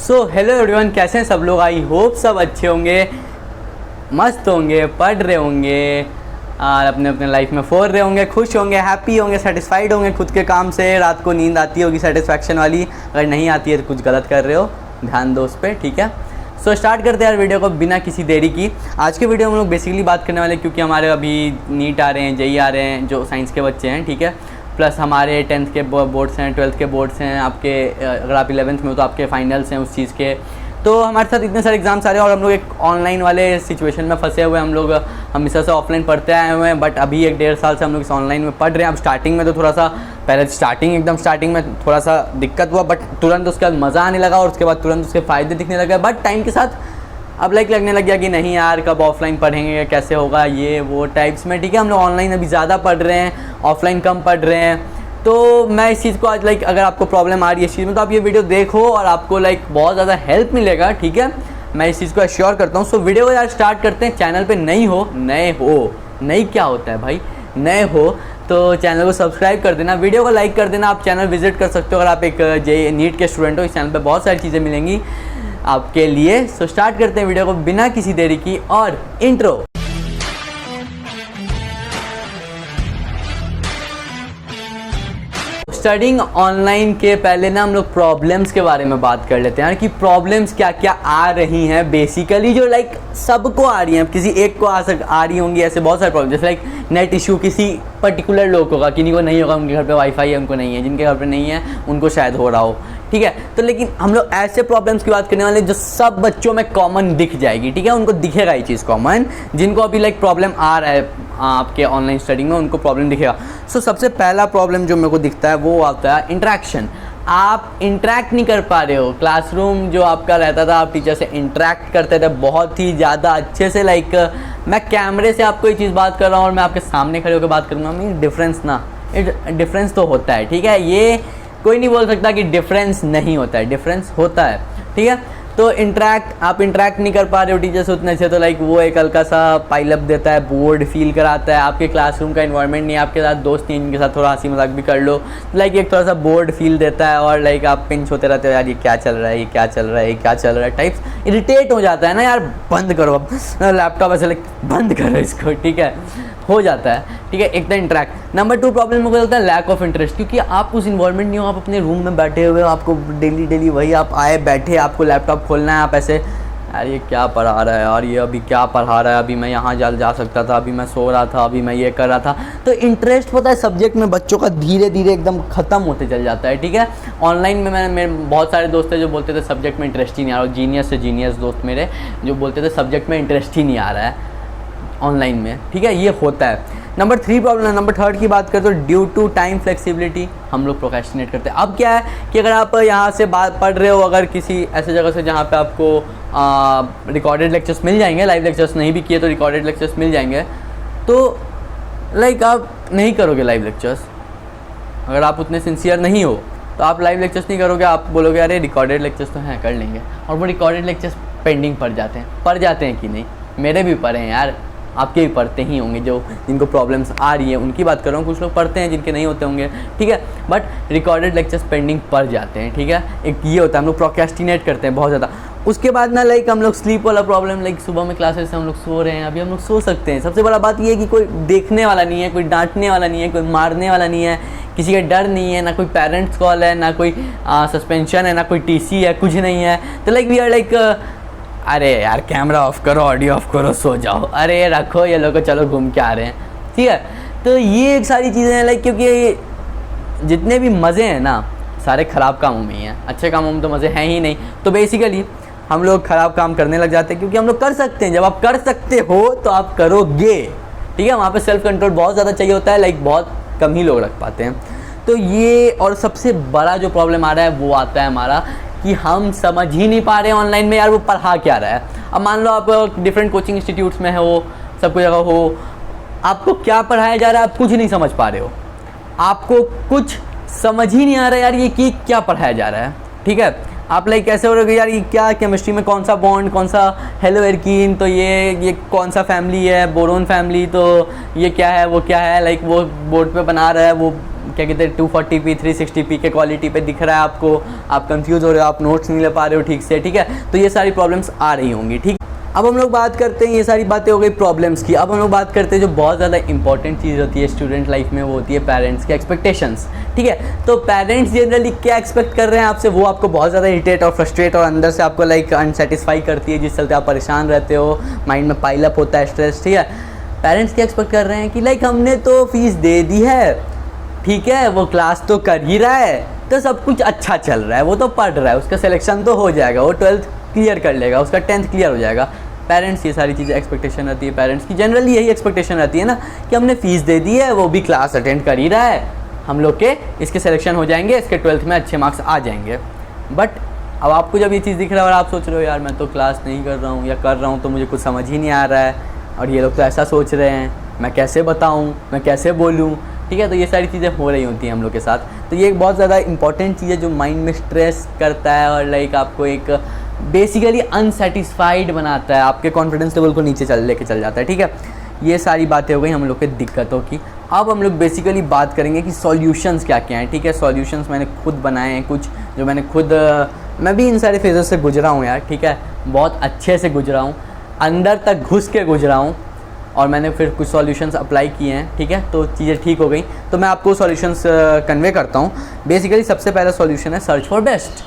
So hello everyone, कैसे हैं सब लोग। आई होप सब अच्छे होंगे, मस्त होंगे, पढ़ रहे होंगे और अपने अपने लाइफ में फोड़ रहे होंगे, खुश होंगे, हैप्पी होंगे, सेटिस्फाइड होंगे खुद के काम से। रात को नींद आती होगी सेटिस्फैक्शन वाली, अगर नहीं आती है तो कुछ गलत कर रहे हो, ध्यान दो उस पर, ठीक है। सो स्टार्ट करते हैं यार वीडियो को बिना किसी देरी की। आज के वीडियो में हम लोग बेसिकली बात करने वाले, क्योंकि हमारे अभी नीट आ रहे हैं, जेई आ रहे हैं, जो साइंस के बच्चे हैं, ठीक है। प्लस हमारे 10th के बोर्ड्स हैं, 12th के बोर्ड्स हैं आपके, अगर आप 11th में हो तो आपके फाइनल्स हैं उस चीज़ के। तो हमारे साथ इतने सारे एग्जाम्स आ रहे हैं और हम लोग एक ऑनलाइन वाले सिचुएशन में फंसे हुए हैं। हम लोग हमेशा से ऑफलाइन पढ़ते आए हुए हैं, बट अभी 1-1.5 साल से हम लोग इस ऑनलाइन में पढ़ रहे हैं। अब स्टार्टिंग में तो थोड़ा सा, पहले एकदम स्टार्टिंग में थोड़ा सा दिक्कत हुआ, बट तुरंत उसके बाद मज़ा आने लगा और उसके बाद तुरंत उसके फ़ायदे दिखने लगे। बट टाइम के साथ अब लगने लग गया कि नहीं यार, कब ऑफलाइन पढ़ेंगे, कैसे होगा, ये वो टाइप्स में, ठीक है। हम लोग ऑनलाइन अभी ज़्यादा पढ़ रहे हैं, ऑफलाइन कम पढ़ रहे हैं। तो मैं इस चीज़ को आज अगर आपको प्रॉब्लम आ रही है इस चीज़ में, तो आप ये वीडियो देखो और आपको बहुत ज़्यादा हेल्प मिलेगा, ठीक है। मैं इस चीज़ को एश्योर करता हूँ। सो वीडियो को यार स्टार्ट करते हैं। चैनल पे नए क्या होता है भाई, नए हो तो चैनल को सब्सक्राइब कर देना, वीडियो को लाइक कर देना। आप चैनल विजिट कर सकते हो अगर आप एक नीट के स्टूडेंट हो। इस चैनल पर बहुत सारी चीज़ें मिलेंगी आपके लिए। सो स्टार्ट करते हैं वीडियो को बिना किसी देरी की। और इंट्रो। स्टडिंग ऑनलाइन के पहले ना हम लोग प्रॉब्लम्स के बारे में बात कर लेते हैं कि प्रॉब्लम्स क्या क्या आ रही हैं बेसिकली, जो सबको आ रही हैं। किसी एक को आ रही होंगी, ऐसे बहुत सारे प्रॉब्लम, जैसे नेट इशू किसी पर्टिकुलर लोग को होगा, किन्हीं को नहीं होगा, उनके घर पे वाईफाई है, उनको नहीं है, जिनके घर पे नहीं है उनको शायद हो रहा हो, ठीक है। तो लेकिन हम लोग ऐसे प्रॉब्लम्स की बात करने वाले जो सब बच्चों में कॉमन दिख जाएगी, ठीक है। उनको दिखेगा ये चीज़ कॉमन, जिनको अभी प्रॉब्लम आ रहा है आपके ऑनलाइन स्टडिंग में, उनको प्रॉब्लम दिखेगा। सो सबसे पहला प्रॉब्लम जो मेरे को दिखता है वो आता है इंटरेक्शन। आप इंटरेक्ट नहीं कर पा रहे हो। क्लासरूम जो आपका रहता था, आप टीचर से इंटरेक्ट करते थे बहुत ही ज़्यादा अच्छे से। मैं कैमरे से आपको ये चीज़ बात कर रहा हूँ और मैं आपके सामने खड़े होकर बात करूँगा, डिफरेंस तो होता है, ठीक है। ये कोई नहीं बोल सकता कि डिफरेंस नहीं होता है, डिफरेंस होता है, ठीक है। तो आप इंटरेक्ट नहीं कर पा रहे हो टीचर से उतने से, तो वो एक हल्का सा पाइलअप देता है, बोर्ड फील कराता है। आपके क्लासरूम का इन्वायरमेंट नहीं है, आपके साथ दोस्त नहीं, इनके साथ थोड़ा हंसी मजाक भी कर लो, एक थोड़ा सा बोर्ड फील देता है। और आप पिंच होते रहते हो, यार ये क्या चल रहा है, ये क्या चल रहा है, ये क्या चल रहा है टाइप्स। इरिटेट हो जाता है ना यार, बंद करो अब लैपटॉप, ऐसे बंद करो इसको, ठीक है, हो जाता है, ठीक है। एक तो इंटरेक्ट। नंबर 2 प्रॉब्लम मुझे लगता है लैक ऑफ इंटरेस्ट, क्योंकि आप उस इन्वायरमेंट नहीं हो, आप अपने रूम में बैठे हुए हो, आपको डेली वही आप आए बैठे, आपको लैपटॉप खोलना है, आप ऐसे यार ये क्या पढ़ा रहा है यार, ये अभी क्या पढ़ा रहा है, अभी मैं यहाँ जा सकता था, अभी मैं सो रहा था, अभी मैं ये कर रहा था। तो इंटरेस्ट पता है सब्जेक्ट में बच्चों का धीरे धीरे एकदम ख़त्म होते चल जाता है, ठीक है। ऑनलाइन में मेरे बहुत सारे दोस्त हैं जो बोलते थे सब्जेक्ट में इंटरेस्ट ही नहीं आ रहा, और जीनियस से जीनियस दोस्त मेरे जो बोलते थे सब्जेक्ट में इंटरेस्ट ही नहीं आ रहा है ऑनलाइन में, ठीक है। ये होता है। नंबर 3 प्रॉब्लम है। नंबर 3 की बात करें तो ड्यू टू टाइम फ्लेक्सिबिलिटी, हम लोग प्रोक्रेस्टिनेट करते हैं। अब क्या है कि अगर आप यहाँ से बात पढ़ रहे हो, अगर किसी ऐसे जगह से जहाँ पे आपको रिकॉर्डेड लेक्चर्स मिल जाएंगे, लाइव लेक्चर्स नहीं भी किए तो रिकॉर्डेड लेक्चर्स मिल जाएंगे, तो आप नहीं करोगे लाइव लेक्चर्स। अगर आप उतने सिंसियर नहीं हो तो आप लाइव लेक्चर्स नहीं करोगे, आप बोलोगे अरे रिकॉर्डेड लेक्चर्स तो हैं, कर लेंगे। और वो रिकॉर्डेड लेक्चर्स पेंडिंग पड़ जाते हैं कि नहीं, मेरे भी पढ़े हैं यार, आपके भी पढ़ते ही होंगे, जिनको प्रॉब्लम्स आ रही है उनकी बात कर रहा हूँ। कुछ लोग पढ़ते हैं जिनके नहीं होते होंगे, ठीक है, बट रिकॉर्डेड लेक्चर्स पेंडिंग पड़ जाते हैं, ठीक है। एक ये होता है, हम लोग प्रोक्रेस्टिनेट करते हैं बहुत ज़्यादा। उसके बाद ना हम लोग स्लीप वाला प्रॉब्लम, सुबह में क्लासेस से हम लोग सो रहे हैं, अभी हम लोग सो सकते हैं। सबसे बड़ा बात ये है कि कोई देखने वाला नहीं है, कोई डांटने वाला नहीं है, कोई मारने वाला नहीं है, किसी का डर नहीं है, ना कोई पेरेंट्स कॉल है, ना कोई सस्पेंशन है, ना कोई टीसी है, कुछ नहीं है। तो वी आर अरे यार कैमरा ऑफ करो, ऑडियो ऑफ करो, सो जाओ, अरे रखो ये लोग चलो घूम के आ रहे हैं, ठीक है। तो ये एक सारी चीज़ें हैं क्योंकि जितने भी मज़े हैं ना सारे ख़राब कामों में ही हैं, अच्छे कामों में तो मज़े हैं ही नहीं। तो बेसिकली हम लोग ख़राब काम करने लग जाते हैं क्योंकि हम लोग कर सकते हैं। जब आप कर सकते हो तो आप करोगे, ठीक है। वहाँ पे सेल्फ कंट्रोल बहुत ज़्यादा चाहिए होता है, बहुत कम ही लोग रख पाते हैं। तो ये, और सबसे बड़ा जो प्रॉब्लम आ रहा है वो आता है हमारा कि हम समझ ही नहीं पा रहे हैं ऑनलाइन में यार वो पढ़ा क्या रहा है। अब मान लो आप डिफरेंट कोचिंग इंस्टीट्यूट्स में हो, सब कुछ जगह हो, आपको क्या पढ़ाया जा रहा है आप कुछ नहीं समझ पा रहे हो, आपको कुछ समझ ही नहीं आ रहा है यार ये कि क्या पढ़ाया जा रहा है, ठीक है। आप लाइक कैसे हो रहे हो यार, ये क्या केमिस्ट्री में कौन सा बॉन्ड, कौन सा हेलो एल्कीन, तो ये कौन सा फैमिली है, बोरोन फैमिली, तो ये क्या है वो क्या है, लाइक वो बोर्ड पे बना रहा है, वो क्या कहते हैं 240p 360p के क्वालिटी पे दिख रहा है आपको, आप कंफ्यूज हो रहे हो, आप नोट्स नहीं ले पा रहे हो ठीक से, ठीक है। तो ये सारी प्रॉब्लम्स आ रही होंगी, ठीक। अब हम लोग बात करते हैं, ये सारी बातें हो गई प्रॉब्लम्स की। अब हम लोग बात करते हैं जो बहुत ज़्यादा इंपॉर्टेंट चीज़ होती है स्टूडेंट लाइफ में, वो होती है पेरेंट्स की एक्सपेक्टेशंस, ठीक है। तो पेरेंट्स जनरली क्या एक्सपेक्ट कर रहे हैं आपसे, वो आपको बहुत ज़्यादा इरिटेट और फ्रस्ट्रेट और अंदर से आपको लाइक अनसेटिस्फाई करती है, जिस चलते आप परेशान रहते हो, माइंड में पाइल अप होता है स्ट्रेस, ठीक है। पेरेंट्स क्या एक्सपेक्ट कर रहे हैं कि लाइक हमने तो फीस दे दी है, ठीक है, वो क्लास तो कर ही रहा है, तो सब कुछ अच्छा चल रहा है, वो तो पढ़ रहा है, उसका सिलेक्शन तो हो जाएगा, वो 12th क्लियर कर लेगा, उसका 10th क्लियर हो जाएगा। पेरेंट्स ये सारी चीज़ें एक्सपेक्टेशन रहती है पेरेंट्स की, जनरली यही एक्सपेक्टेशन रहती है ना कि हमने फ़ीस दे दी है, वो भी क्लास अटेंड कर ही रहा है, हम लोग के इसके सिलेक्शन हो जाएंगे, इसके 12th में अच्छे मार्क्स आ जाएंगे। बट अब आपको जब ये चीज़ दिख रहा है और आप सोच रहे हो यार मैं तो क्लास नहीं कर रहा हूँ, या कर रहा हूँ तो मुझे कुछ समझ ही नहीं आ रहा है, और ये लोग तो ऐसा सोच रहे हैं, मैं कैसे बताऊँ, मैं कैसे बोलूँ, ठीक है। तो ये सारी चीज़ें हो रही होती हैं हम लोग के साथ। तो ये एक बहुत ज़्यादा इंपॉर्टेंट चीज़ है जो माइंड में स्ट्रेस करता है और लाइक आपको एक बेसिकली अनसेटिस्फाइड बनाता है, आपके कॉन्फिडेंस लेवल को नीचे लेके चल जाता है, ठीक है। ये सारी बातें हो गई हम लोग के दिक्कतों की। अब हम लोग बेसिकली बात करेंगे कि सॉल्यूशंस क्या क्या हैं, ठीक है। सॉल्यूशंस मैंने खुद बनाए हैं कुछ, जो मैंने खुद मैं भी इन सारे फेजेस से गुजरा हूँ यार, ठीक है, बहुत अच्छे से गुजरा हूँ, अंदर तक घुस के गुजरा हूँ, और मैंने फिर कुछ सॉल्यूशंस अप्लाई किए हैं, ठीक है। तो चीज़ें ठीक हो गई, तो मैं आपको सॉल्यूशंस कन्वे करता हूँ। बेसिकली सबसे पहला सॉल्यूशन है सर्च फॉर बेस्ट।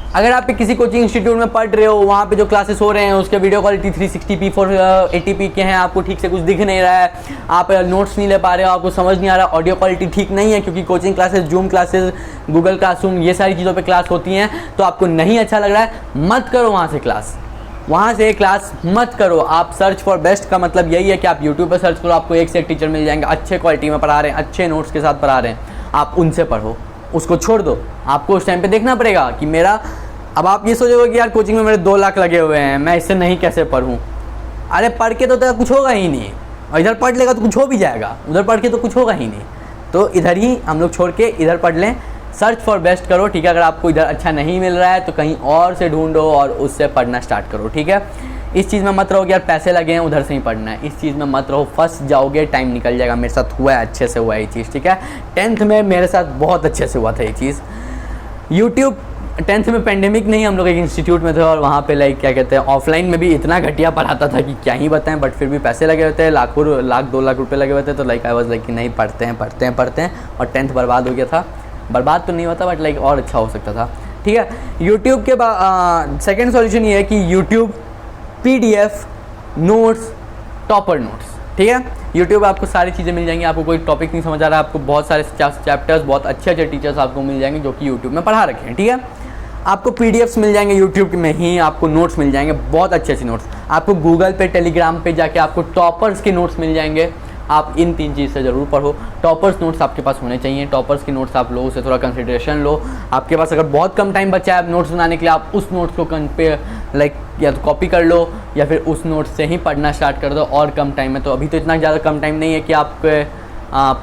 अगर आप किसी कोचिंग इंस्टीट्यूट में पढ़ रहे हो, वहाँ पे जो क्लासेस हो रहे हैं उसके वीडियो क्वालिटी 360p 480p के हैं, आपको ठीक से कुछ दिख नहीं रहा है, आप नोट्स नहीं ले पा रहे हो, आपको समझ नहीं आ रहा, ऑडियो क्वालिटी ठीक नहीं है, क्योंकि coaching classes, zoom classes, Google classroom, ये सारी चीज़ों पे क्लास होती हैं, तो आपको नहीं अच्छा लग रहा है, मत करो वहाँ से क्लास, वहाँ से क्लास मत करो। आप सर्च फॉर बेस्ट का मतलब यही है कि आप यूट्यूब पर सर्च करो, आपको एक से एक टीचर मिल जाएंगे, अच्छे क्वालिटी में पढ़ा रहे हैं, अच्छे नोट्स के साथ पढ़ा रहे हैं, आप उनसे पढ़ो, उसको छोड़ दो। आपको उस टाइम पे देखना पड़ेगा कि मेरा, अब आप ये सोचोगे कि यार कोचिंग में मेरे 2 लाख लगे हुए हैं, मैं इससे नहीं कैसे पढ़ूँ, अरे पढ़ के तो तेरा कुछ होगा ही नहीं, और इधर पढ़ लेगा तो कुछ हो भी जाएगा, उधर पढ़ के तो कुछ होगा ही नहीं, तो इधर ही हम लोग छोड़ के इधर पढ़ लें, सर्च फॉर बेस्ट करो, ठीक है। अगर आपको इधर अच्छा नहीं मिल रहा है तो कहीं और से ढूंढो और उससे पढ़ना स्टार्ट करो, ठीक है। इस चीज़ में मत रहो कि यार पैसे लगे हैं उधर से ही पढ़ना है, इस चीज़ में मत रहो, फंस जाओगे, टाइम निकल जाएगा। मेरे साथ हुआ है, अच्छे से हुआ है ये चीज़, ठीक है। 10th में मेरे साथ बहुत अच्छे से हुआ था ये चीज़। यूट्यूब 10th में पेंडेमिक नहीं, हम लोग एक इंस्टीट्यूट में थे और वहाँ पे लाइक क्या कहते हैं ऑफलाइन में भी इतना घटिया पढ़ाता था कि क्या ही बताएं, बट फिर भी पैसे लगे हुए थे, लाख 2 लाख रुपए लगे हुए थे, तो लाइक आई वाज लाइक कि नहीं पढ़ते हैं, और 10th बर्बाद हो गया था। बर्बाद तो नहीं होता बट लाइक और अच्छा हो सकता था, ठीक है। यूट्यूब के बाद सेकेंड सॉल्यूशन ये है कि YouTube PDF notes, topper notes, ठीक है। यूट्यूब आपको सारी चीज़ें मिल जाएंगी, आपको कोई टॉपिक नहीं समझ आ रहा है, आपको बहुत सारे चैप्टर्स, बहुत अच्छे अच्छे टीचर्स आपको मिल जाएंगे जो कि यूट्यूब में पढ़ा रखे हैं, ठीक है। आपको PDFs मिल जाएंगे यूट्यूब में ही, आपको नोट्स मिल जाएंगे, बहुत अच्छे अच्छे नोट्स। आपको गूगल पे, टेलीग्राम पे जाके आपको टॉपर्स के नोट्स मिल जाएंगे। आप इन 3 चीज़ से ज़रूर पढ़ो। टॉपर्स नोट्स आपके पास होने चाहिए, टॉपर्स के नोट्स आप लो, उसे थोड़ा कंसिडरेशन लो। आपके पास अगर बहुत कम टाइम बचा है नोट्स बनाने के लिए, आप उस नोट्स को लाइक या तो कॉपी कर लो या फिर उस नोट्स से ही पढ़ना स्टार्ट कर दो, और कम टाइम में। तो अभी तो इतना ज़्यादा कम टाइम नहीं है कि आपके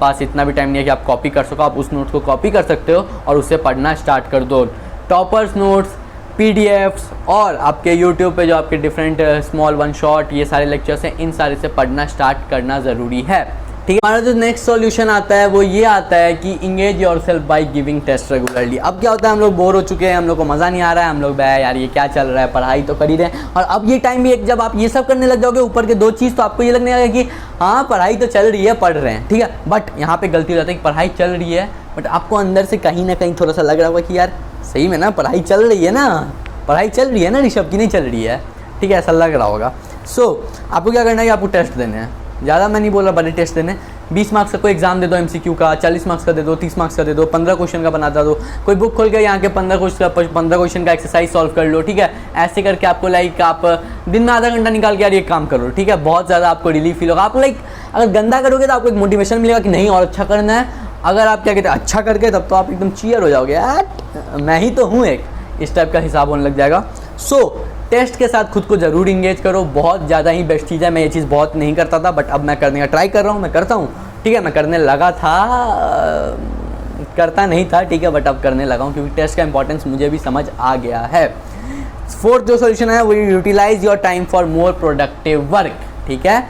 पास इतना भी टाइम नहीं है कि आप कॉपी कर सको, आप उस नोट्स को कॉपी कर सकते हो और उससे पढ़ना स्टार्ट कर दो। टॉपर्स नोट्स, PDFs और आपके YouTube पे जो आपके डिफरेंट स्मॉल 1 शॉट, ये सारे लेक्चर्स हैं, इन सारे से पढ़ना स्टार्ट करना ज़रूरी है, ठीक है। हमारा जो नेक्स्ट सॉल्यूशन आता है वो ये आता है कि engage yourself by giving test regularly. अब क्या होता है, हम लोग बोर हो चुके हैं, हम लोग को मज़ा नहीं आ रहा है, हम लोग यार ये क्या चल रहा है, पढ़ाई तो कर ही रहे हैं, और अब ये टाइम भी एक, जब आप ये सब करने लग जाओगे ऊपर के 2 चीज़, तो आपको ये लगने लगेगा कि हाँ पढ़ाई तो चल रही है, पढ़ रहे हैं, ठीक है। बट यहाँ पर गलती हो जाती है कि पढ़ाई चल रही है बट आपको अंदर से कहीं ना कहीं थोड़ा सा लग रहा होगा कि यार सही में ना पढ़ाई चल रही है ना, पढ़ाई चल रही है ना ऋषभ की नहीं चल रही है, ठीक है, ऐसा लग रहा होगा। आपको क्या करना है कि आपको टेस्ट देने हैं, ज़्यादा मैं नहीं बोल रहा, बड़े टेस्ट देने। 20 मार्क्स का कोई एग्जाम दे दो MCQ का, 40 मार्क्स का दे दो, 30 मार्क्स का दे दो, 15 क्वेश्चन का बना दो, कोई बुक खोल के यहाँ के 15 क्वेश्चन का एक्सरसाइज सॉल्व कर लो, ठीक है। ऐसे करके आपको लाइक आप दिन में आधा घंटा निकाल के यार ये काम करो, ठीक है, बहुत ज़्यादा आपको रिलीफ फील होगा। आप लाइक अगर गंदा करोगे तो आपको एक मोटिवेशन मिलेगा कि नहीं और अच्छा करना है, अगर आप क्या कहते हैं अच्छा करके, तब तो आप एकदम चीयर हो जाओगे, यार मैं ही तो हूँ एक, इस टाइप का हिसाब होने लग जाएगा। टेस्ट के साथ खुद को ज़रूर इंगेज करो, बहुत ज़्यादा ही बेस्ट चीज़ है। मैं ये चीज़ बहुत नहीं करता था बट अब मैं करने का ट्राई कर रहा हूँ, मैं करता हूँ, ठीक है। मैं करने लगा था करता नहीं था, ठीक है, बट अब करने लगा हूँ क्योंकि टेस्ट का इंपॉर्टेंस मुझे भी समझ आ गया है। फोर्थ जो सॉल्यूशन है वो utilise your time for more productive work, ठीक है।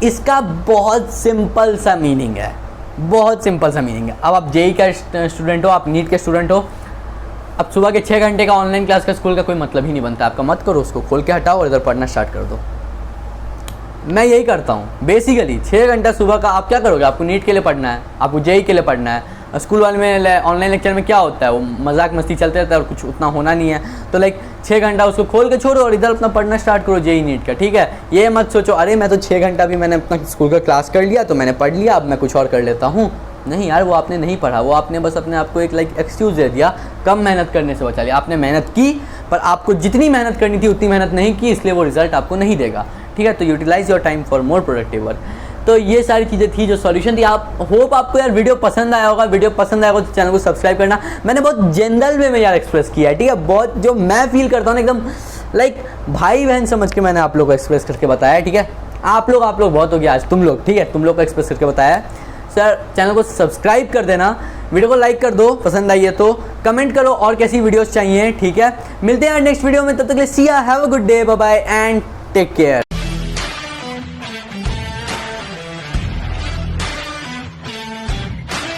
इसका बहुत सिंपल सा मीनिंग है, बहुत सिंपल सा मीनिंग है। अब आप जेई का स्टूडेंट हो, आप नीट के स्टूडेंट हो, अब सुबह के 6 घंटे का ऑनलाइन क्लास का स्कूल का कोई मतलब ही नहीं बनता आपका, मत करो, उसको खोल के हटाओ और इधर पढ़ना स्टार्ट कर दो। मैं यही करता हूँ बेसिकली। 6 घंटा सुबह का आप क्या करोगे, आपको नीट के लिए पढ़ना है, आपको जेई के लिए पढ़ना है। स्कूल वाले में ऑनलाइन लेक्चर में क्या होता है, वो मजाक मस्ती चलते रहता है और कुछ उतना होना नहीं है, तो लाइक 6 घंटा उसको खोल के छोड़ो और इधर अपना पढ़ना स्टार्ट करो जेई नीट का, ठीक है। ये मत सोचो अरे मैं तो 6 घंटा भी मैंने अपना स्कूल का क्लास कर लिया तो मैंने पढ़ लिया, अब मैं कुछ और कर लेता हूँ। नहीं यार, वो आपने नहीं पढ़ा, वो आपने बस अपने आप को एक लाइक एक्सक्यूज़ दे दिया, कम मेहनत करने से बचा लिया। आपने मेहनत की पर आपको जितनी मेहनत करनी थी उतनी मेहनत नहीं की, इसलिए वो रिजल्ट आपको नहीं देगा, ठीक है। तो utilise your time for more productive work. तो ये सारी चीज़ें थी जो सॉल्यूशन थी। आप होप आपको यार वीडियो पसंद आया होगा। वीडियो पसंद आया होगा तो चैनल को सब्सक्राइब करना। मैंने बहुत जनरल वे में यार एक्सप्रेस किया है, ठीक है, बहुत जो मैं फील करता हूँ एकदम लाइक भाई बहन समझ के मैंने आप लोग को एक्सप्रेस करके बताया है, ठीक है। आप लोग बहुत हो गया आज, तुम लोग, ठीक है, तुम लोग को एक्सप्रेस करके बताया है। सर चैनल को सब्सक्राइब कर देना, वीडियो को लाइक कर दो, पसंद आई है तो कमेंट करो और कैसी वीडियोस चाहिए, ठीक है। मिलते हैं नेक्स्ट वीडियो में, तब तक के लिए see ya, have a good day, bye bye and take care.